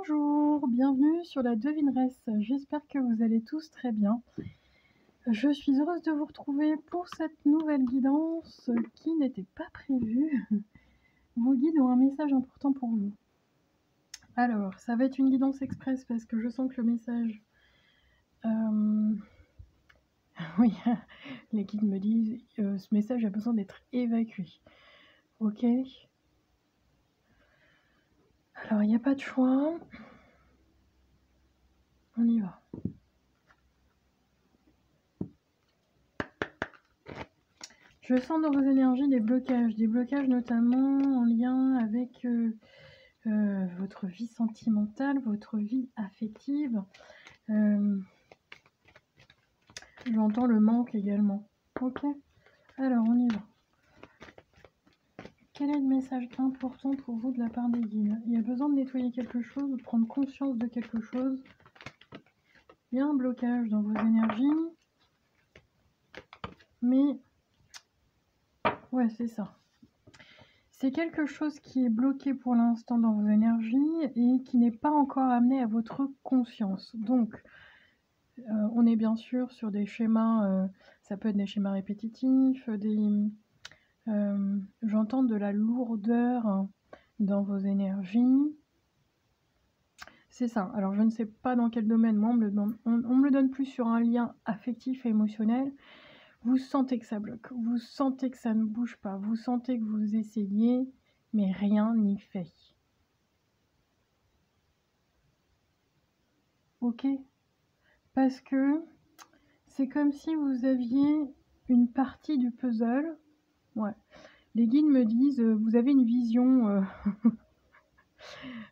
Bonjour, bienvenue sur la devineresse. J'espère que vous allez tous très bien. Je suis heureuse de vous retrouver pour cette nouvelle guidance qui n'était pas prévue. Vos guides ont un message important pour vous. Alors, ça va être une guidance express parce que je sens que le message... Oui, les guides me disent ce message a besoin d'être évacué. Ok. Alors, il n'y a pas de choix. On y va. Je sens dans vos énergies des blocages notamment en lien avec votre vie sentimentale, votre vie affective. J'entends le manque également. Ok, alors on y va. Quel est le message important pour vous de la part des guides? Il y a besoin de nettoyer quelque chose, de prendre conscience de quelque chose. Il y a un blocage dans vos énergies. Mais, ouais, c'est ça. C'est quelque chose qui est bloqué pour l'instant dans vos énergies et qui n'est pas encore amené à votre conscience. Donc, on est bien sûr sur des schémas, ça peut être des schémas répétitifs, j'entends de la lourdeur dans vos énergies. C'est ça. Alors, je ne sais pas dans quel domaine, moi, on me le donne plus sur un lien affectif et émotionnel. Vous sentez que ça bloque, vous sentez que ça ne bouge pas, vous sentez que vous essayez, mais rien n'y fait. Ok? Parce que c'est comme si vous aviez une partie du puzzle. Ouais. Les guides me disent, vous avez une vision,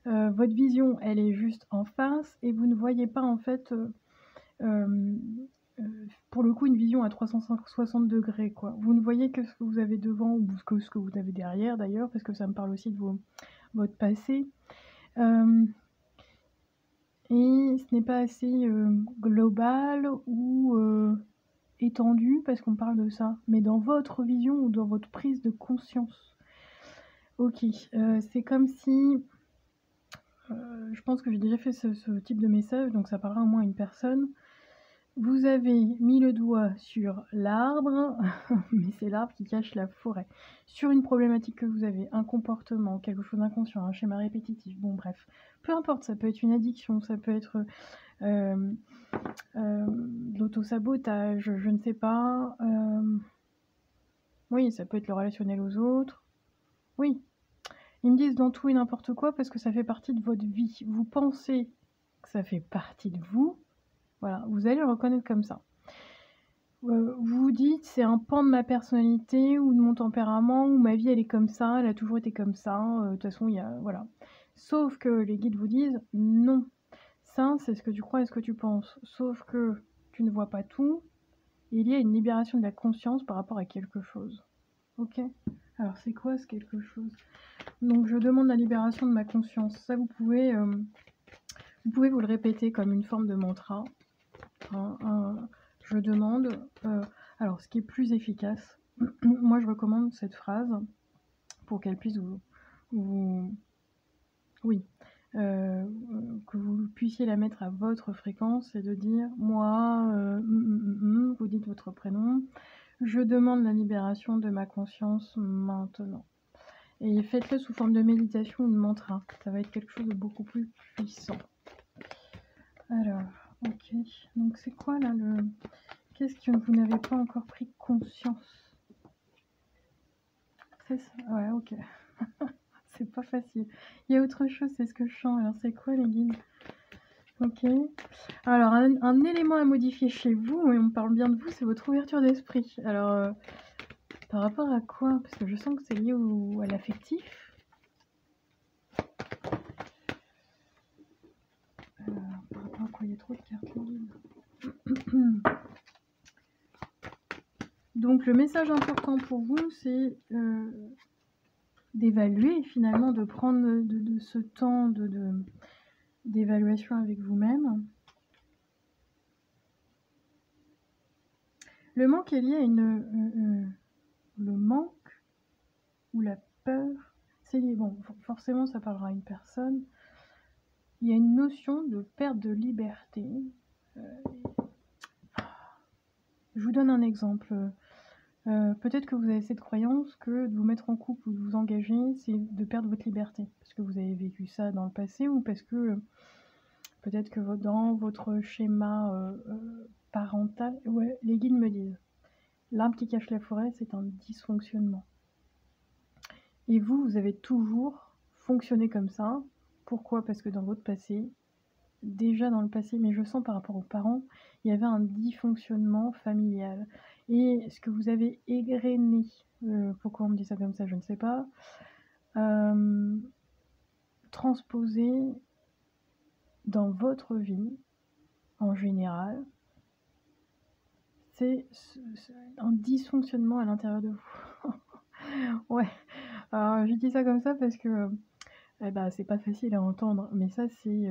votre vision, elle est juste en face et vous ne voyez pas en fait, pour le coup, une vision à 360 degrés, quoi. Vous ne voyez que ce que vous avez devant ou ce que vous avez derrière d'ailleurs, parce que ça me parle aussi de votre passé. Et ce n'est pas assez global ou étendu, parce qu'on parle de ça, mais dans votre vision ou dans votre prise de conscience. Ok, c'est comme si... je pense que j'ai déjà fait ce type de message, donc ça parlera au moins à une personne. Vous avez mis le doigt sur l'arbre, mais c'est l'arbre qui cache la forêt. Sur une problématique que vous avez, un comportement, quelque chose d'inconscient, un schéma répétitif, bon bref. Peu importe, ça peut être une addiction, ça peut être l'auto-sabotage, je ne sais pas. Oui, ça peut être le relationnel aux autres. Oui. Ils me disent dans tout et n'importe quoi parce que ça fait partie de votre vie. Vous pensez que ça fait partie de vous. Voilà, vous allez le reconnaître comme ça. Vous vous dites, c'est un pan de ma personnalité ou de mon tempérament, ou ma vie elle est comme ça, elle a toujours été comme ça, de toute façon il y a... Voilà. Sauf que les guides vous disent, non, ça c'est ce que tu crois et ce que tu penses. Sauf que tu ne vois pas tout, et il y a une libération de la conscience par rapport à quelque chose. Ok? Alors c'est quoi ce quelque chose? Donc je demande la libération de ma conscience. Ça vous pouvez vous le répéter comme une forme de mantra. Je demande... alors, ce qui est plus efficace, moi je recommande cette phrase pour qu'elle puisse oui, que vous puissiez la mettre à votre fréquence et de dire moi, vous dites votre prénom, je demande la libération de ma conscience maintenant. Et faites-le sous forme de méditation ou de mantra, ça va être quelque chose de beaucoup plus puissant. Alors, ok, donc c'est quoi là le... Qu'est-ce que vous n'avez pas encore pris conscience? C'est ça, ouais, ok. C'est pas facile. Il y a autre chose, c'est ce que je sens. Alors, c'est quoi les guides? Ok. Alors, un élément à modifier chez vous, et on parle bien de vous, c'est votre ouverture d'esprit. Alors, par rapport à quoi? Parce que je sens que c'est lié à l'affectif. Par rapport à quoi? Il y a trop de cartes, les guides. Donc, le message important pour vous, c'est d'évaluer, finalement, de prendre de ce temps d'évaluation avec vous-même. Le manque est lié à le manque ou la peur. C'est lié, bon, forcément, ça parlera à une personne. il y a une notion de perte de liberté. Je vous donne un exemple. Peut-être que vous avez cette croyance que de vous mettre en couple ou de vous engager, c'est de perdre votre liberté. Parce que vous avez vécu ça dans le passé ou parce que peut-être que dans votre schéma parental, ouais, les guides me disent, l'arbre qui cache la forêt, c'est un dysfonctionnement. Et vous avez toujours fonctionné comme ça. Pourquoi? Parce que dans votre passé, déjà dans le passé, mais je sens par rapport aux parents, il y avait un dysfonctionnement familial. Et ce que vous avez égrené, pourquoi on me dit ça comme ça, je ne sais pas, transposé dans votre vie, en général, c'est un dysfonctionnement à l'intérieur de vous. Ouais, alors je dis ça comme ça parce que c'est pas facile à entendre, mais ça c'est...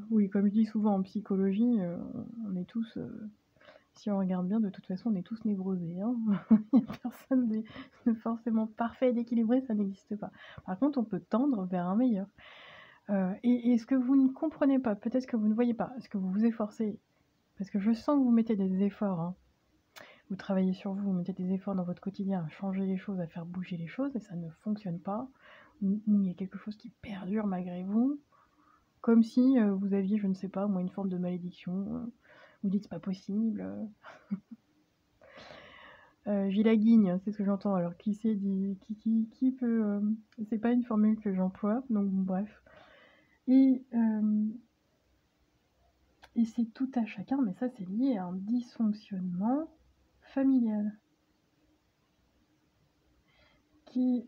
oui, comme je dis souvent en psychologie, on est tous... si on regarde bien, de toute façon, on est tous névrosés. Hein. Il n'y a personne de forcément parfait et d'équilibré, ça n'existe pas. Par contre, on peut tendre vers un meilleur. Et ce que vous ne comprenez pas, peut-être que vous ne voyez pas, ce que vous vous efforcez, parce que je sens que vous mettez des efforts, hein. Vous travaillez sur vous, vous mettez des efforts dans votre quotidien à changer les choses, à faire bouger les choses, et ça ne fonctionne pas. Ou il y a quelque chose qui perdure malgré vous, comme si vous aviez, je ne sais pas, moi, une forme de malédiction. Vous dites c'est pas possible. Gilaguigne, c'est ce que j'entends. Alors qui sait, qui peut. C'est pas une formule que j'emploie, donc bref. Et c'est tout à chacun, mais ça c'est lié à un dysfonctionnement familial qui,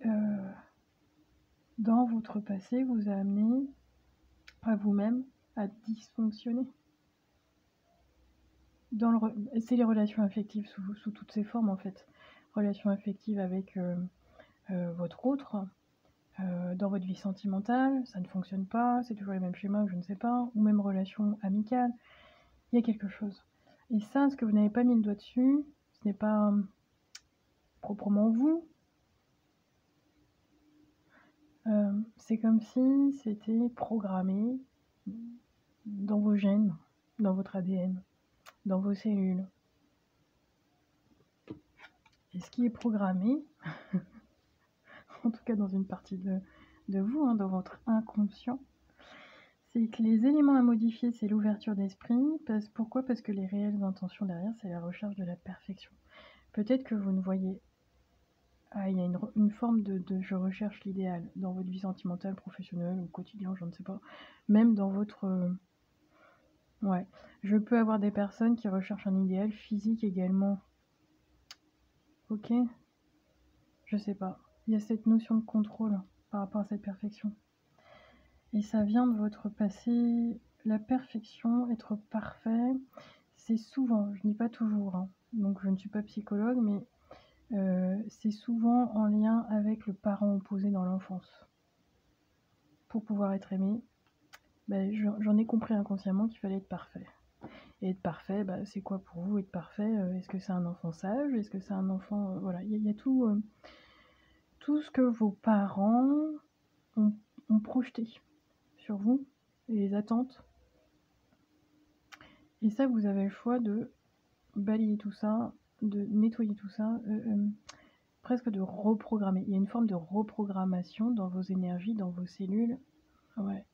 dans votre passé, vous a amené à vous-même à dysfonctionner. C'est les relations affectives sous toutes ces formes en fait. Relations affectives avec votre autre, dans votre vie sentimentale, ça ne fonctionne pas, c'est toujours les mêmes schémas, je ne sais pas, ou même relations amicales, il y a quelque chose. Et ça, ce que vous n'avez pas mis le doigt dessus, ce n'est pas proprement vous. C'est comme si c'était programmé dans vos gènes, dans votre ADN, dans vos cellules. Et ce qui est programmé, en tout cas dans une partie de vous, hein, dans votre inconscient, c'est que les éléments à modifier, c'est l'ouverture d'esprit. Pourquoi? Parce que les réelles intentions derrière, c'est la recherche de la perfection. Peut-être que vous ne voyez... il y a une forme de je recherche l'idéal dans votre vie sentimentale, professionnelle ou quotidien, je ne sais pas. Même dans votre... ouais. Je peux avoir des personnes qui recherchent un idéal physique également. Ok? Je sais pas. Il y a cette notion de contrôle par rapport à cette perfection. Et ça vient de votre passé. La perfection, être parfait, c'est souvent, je dis pas toujours, hein, donc je ne suis pas psychologue, mais c'est souvent en lien avec le parent opposé dans l'enfance. Pour pouvoir être aimé, j'en ai compris inconsciemment qu'il fallait être parfait. Et être parfait, c'est quoi pour vous être parfait? Est-ce que c'est un enfant sage? Est-ce que c'est un enfant... voilà, il y a tout ce que vos parents ont projeté sur vous, et les attentes. Et ça, vous avez le choix de balayer tout ça, de nettoyer tout ça, presque de reprogrammer. Il y a une forme de reprogrammation dans vos énergies, dans vos cellules. Ouais,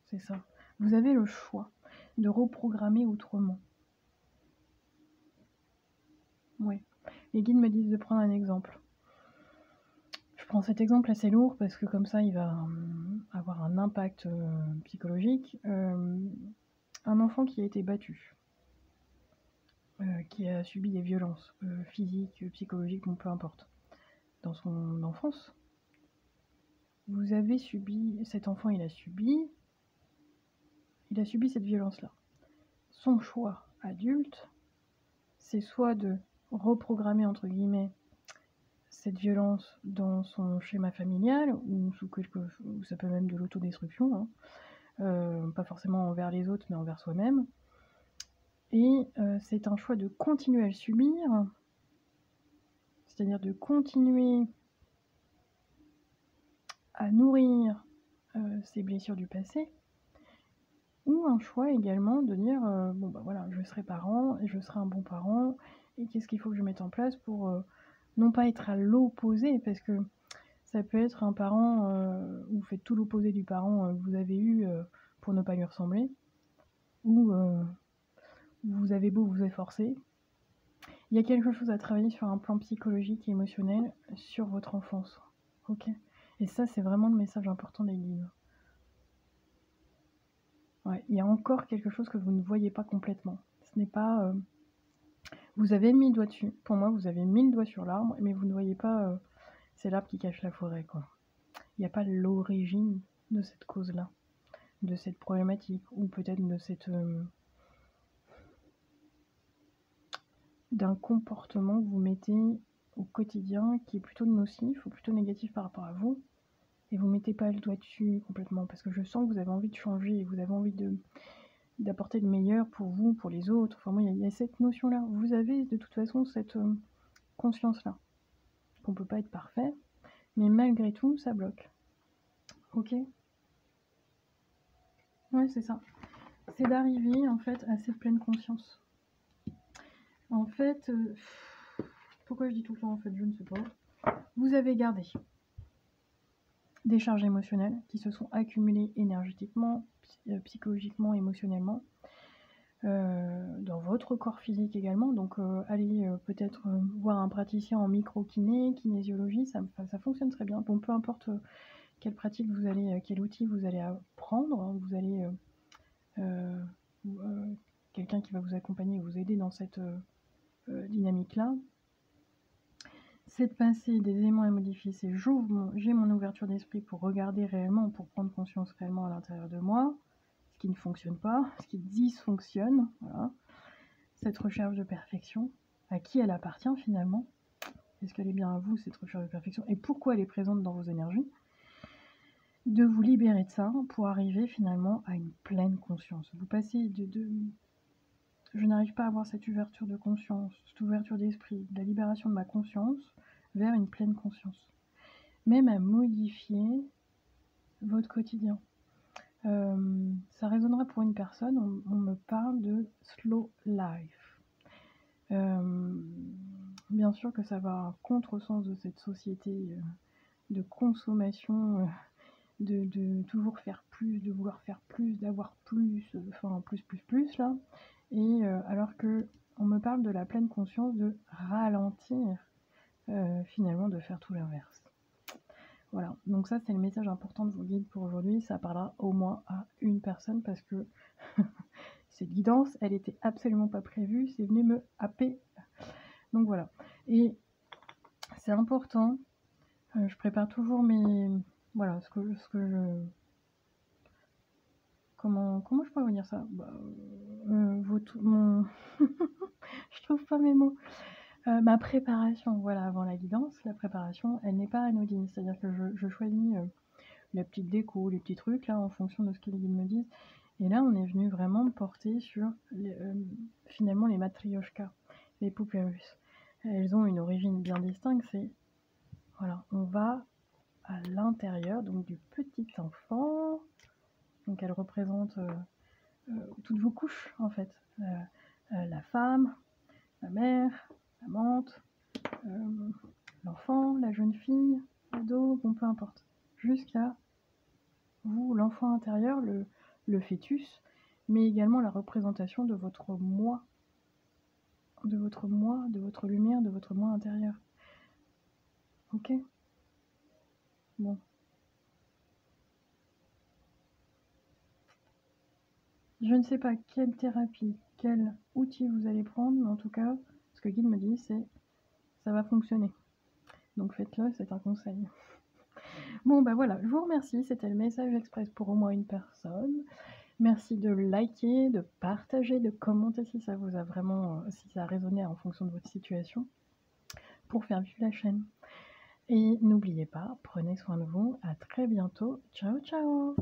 c'est ça. Vous avez le choix de reprogrammer autrement. Ouais. Les guides me disent de prendre un exemple. Je prends cet exemple assez lourd parce que comme ça, il va avoir un impact psychologique. Un enfant qui a été battu, qui a subi des violences physiques, psychologiques, bon, peu importe, dans son enfance. Vous avez subi, cet enfant il a subi cette violence-là. Son choix adulte, c'est soit de reprogrammer entre guillemets cette violence dans son schéma familial, ou ça peut même de l'autodestruction, hein, pas forcément envers les autres, mais envers soi-même. Et c'est un choix de continuer à le subir, c'est-à-dire de continuer à nourrir ces blessures du passé. Ou un choix également de dire, bon bah voilà, je serai parent et je serai un bon parent et qu'est-ce qu'il faut que je mette en place pour, non pas être à l'opposé parce que ça peut être un parent, où vous faites tout l'opposé du parent, que vous avez eu, pour ne pas lui ressembler ou, vous avez beau vous efforcer. Il y a quelque chose à travailler sur un plan psychologique et émotionnel sur votre enfance, OK? Et ça, c'est vraiment le message important des guides. Ouais, il y a encore quelque chose que vous ne voyez pas complètement. Ce n'est pas, vous avez mis le doigt dessus. Pour moi, vous avez mis le doigt sur l'arbre, mais vous ne voyez pas, c'est l'arbre qui cache la forêt, quoi. Il n'y a pas l'origine de cette cause-là, de cette problématique, ou peut-être de cette, d'un comportement que vous mettez au quotidien qui est plutôt nocif ou plutôt négatif par rapport à vous, et vous mettez pas le doigt dessus complètement, parce que je sens que vous avez envie de changer, vous avez envie d'apporter le meilleur pour vous, pour les autres. Enfin, moi, il y a cette notion-là. Vous avez de toute façon cette conscience-là, qu'on peut pas être parfait, mais malgré tout, ça bloque. Ok? Ouais, c'est ça. C'est d'arriver en fait à cette pleine conscience. En fait, pourquoi je dis tout le temps en fait, je ne sais pas. Vous avez gardé des charges émotionnelles qui se sont accumulées énergétiquement, psychologiquement, émotionnellement, dans votre corps physique également. Donc allez peut-être voir un praticien en micro-kiné, kinésiologie, ça fonctionne très bien. Bon, peu importe quelle pratique vous allez, quel outil vous allez apprendre, vous allez quelqu'un qui va vous accompagner et vous aider dans cette dynamique-là. C'est de passer des éléments à modifier, c'est j'ai mon ouverture d'esprit pour regarder réellement, pour prendre conscience réellement à l'intérieur de moi, ce qui ne fonctionne pas, ce qui dysfonctionne, voilà. Cette recherche de perfection, à qui elle appartient finalement? Est-ce qu'elle est bien à vous, cette recherche de perfection? Et pourquoi elle est présente dans vos énergies? De vous libérer de ça pour arriver finalement à une pleine conscience. Vous passez je n'arrive pas à avoir cette ouverture de conscience, cette ouverture d'esprit, de la libération de ma conscience vers une pleine conscience. Même à modifier votre quotidien. Ça résonnera pour une personne, on me parle de slow life. Bien sûr que ça va à un contresens de cette société de consommation, de toujours faire plus, de vouloir faire plus, d'avoir plus, enfin plus là. Et alors que on me parle de la pleine conscience de ralentir, finalement de faire tout l'inverse. Voilà, donc ça c'est le message important de vos guides pour aujourd'hui. Ça parlera au moins à une personne parce que cette guidance, elle était absolument pas prévue, c'est venu me happer. Donc voilà. Et c'est important, je prépare toujours mes... Voilà, ce que je... Comment je pourrais vous dire ça? Mon... je trouve pas mes mots. Ma préparation, voilà, avant la guidance, la préparation, elle n'est pas anodine. C'est-à-dire que je choisis la petite déco, les petits trucs, là, en fonction de ce que les guides me disent. Et là, on est venu vraiment porter sur, finalement, les matryoshkas, les poupées russes. Elles ont une origine bien distincte, c'est, voilà, on va à l'intérieur, donc du petit enfant, donc elles représentent toutes vos couches, en fait. La femme, la mère, l'amante, l'enfant, la jeune fille, l'ado, bon, peu importe. Jusqu'à vous, l'enfant intérieur, le fœtus, mais également la représentation de votre moi, de votre lumière, de votre moi intérieur. Ok? Bon. Je ne sais pas quelle thérapie, quel outil vous allez prendre, mais en tout cas, ce que Guide me dit, c'est ça va fonctionner. Donc faites-le, c'est un conseil. Bon, bah voilà, je vous remercie. C'était le message express pour au moins une personne. Merci de liker, de partager, de commenter si ça vous a vraiment, si ça a résonné en fonction de votre situation, pour faire vivre la chaîne. Et n'oubliez pas, prenez soin de vous. À très bientôt. Ciao, ciao!